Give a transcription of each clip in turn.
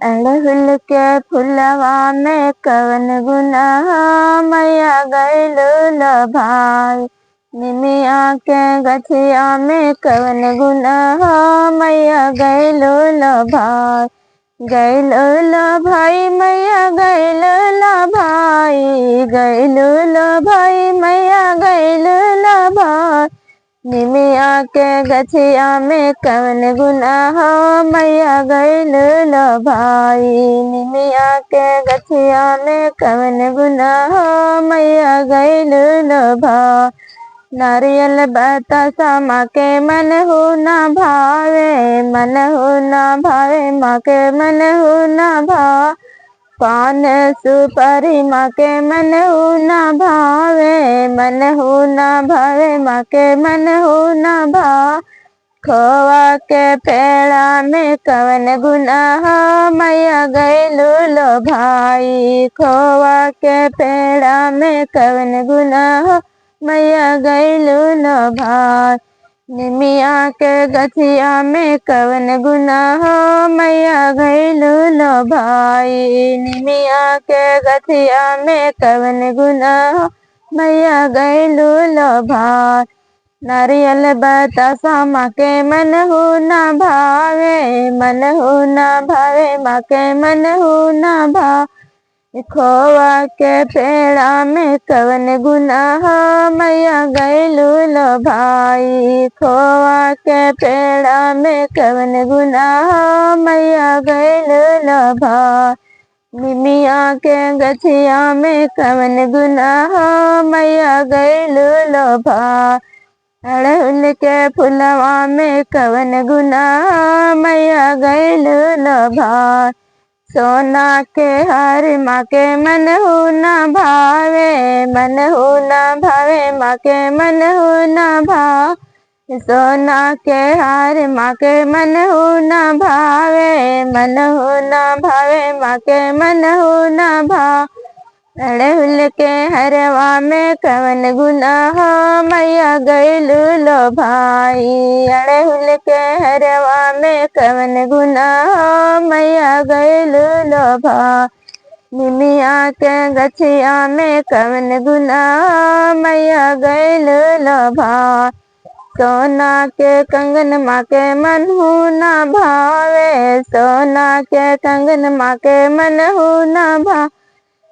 अड़हुल के फुलवा में कवन गुनाह मैया गइलू लो भाई। निमिया के गठिया में कवन गुनाह मैया गइलू लो भाई। गइलू लो भाई मैया गइलू लो भाई। गइलू लो भाई मैया गइलू लो भाई। निमिया के गठिया में कवन गुनाह मैया गइलू लो भाई। निमिया के गठिया में कवन गुनाह मैया गइलू लो भाई। नारियल बतासा माँ के मन हो ना भावे, मन हो ना भावे माँ के मन हो ना भावे। पान सुपारी माँ के मन हो ना भावे, मन हो ना भावे माँ के मन हो ना भावे। खोवा के पेड़ा में कवन गुनाह मैया गइलू लो भाई। खोवा के पेड़ा में कवन गुनाह मैया गइलू लो भाई। निमिया के गठिया में कवन गुनाह मैया गइलू लो भाई। निमिया के गठिया में कवन गुनाह मैया गइलू लो भाई। नारियल बतासा माँ के मन हो ना भावे, मन हो ना भावे माँ के मन हो ना भावे। खोवा के पेड़ा में कवन गुनाह मैया गइलू लो भाई। खोवा के पेड़ा में कवन गुनाह मैया गइलू लो भाई। निमिया के गठिया में कवन गुनाह मैया गइलू लो भाई। अड़हुल के फुलवा में कवन गुनाह मैया गइलू लो भाई। सोना के हार माँ के मन हो ना भावे, मन हो ना भावे माँ के मन हो ना भावे। सोना के हार माँ के मन हो ना भावे, मन हो ना भावे माँ के मन हो ना भावे। अड़हुल के हरवा में कवन गुनाह मैया गइलू लो भाई। अड़हुल के हरवा में कवन गुनाह मैया गइलू लो भाई। निमिया के गठिया में कवन गुनाह मैया गइलू लो भाई। सोना के कंगन माँ के मन हो ना भावे, सोना के कंगन माँ के मन हो ना भावे।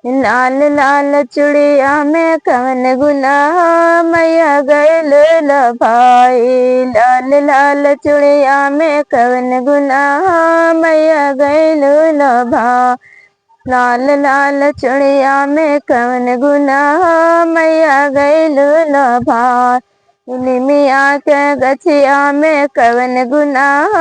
लाल लाल चूड़िया में कवन गुनाह मैया गइलू लो भाई। लाल लाल चूड़िया में कवन गुनाह मैया गइलू लो भाई। लाल लाल चूड़िया में कवन गुनाह मैया गइलू लो भाई। निमिया के गठिया में कवन गुनाह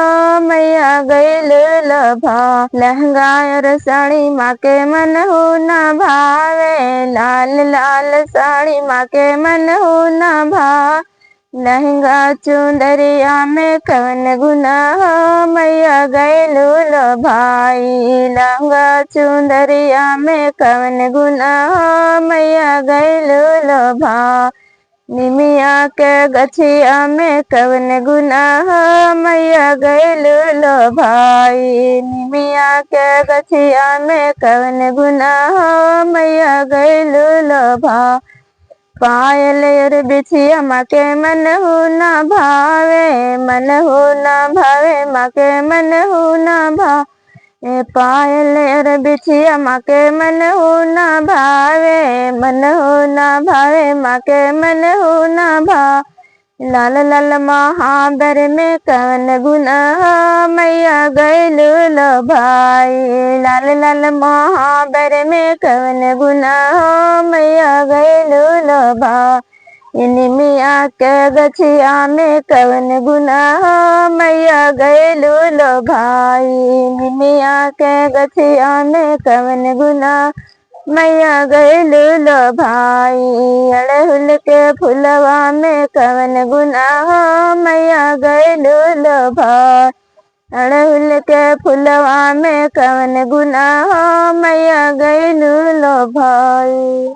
मैया गइलू लो भाई। लहंगा और साड़ी माँ के मन हो ना भावे, लाल लाल साड़ी माँ के मन हो ना भावे। लहंगा चुंदरिया में कवन गुनाह मैया गइलू लो भाई। लहंगा चुंदरिया में कवन गुनाह मैया गइलू लो भाई। निमिया के गठिया में कवन गुनाह मैया गइलू लो भाई। निमिया के गठिया में कवन गुनाह मैया गइलू लो भाई। पायल और बिछिया माँ के मन हो ना भावे, मन हो ना भावे माँ के मन हो ना भावे। पायल और बिछिया माँ के मन हो ना भावे, मन हो ना भावे माँ के मन हो ना भावे। लाल लाल महाबर में कवन गुनाह मैया गइलू लो भाई। लाल लाल महाबर में कवन गुनाह मैया गइलू लो भाई। निमिया के गठिया में कवन गुनाह मैया गइलू लो भाई। निमिया के गठिया में कवन गुनाह मैया गइलू लो भाई। अड़हुल के फुलवा में कवन गुनाह मैया गइलू लो भाई। अड़हुल के फुलवा में कवन गुनाह मैया गइलू लो भाई।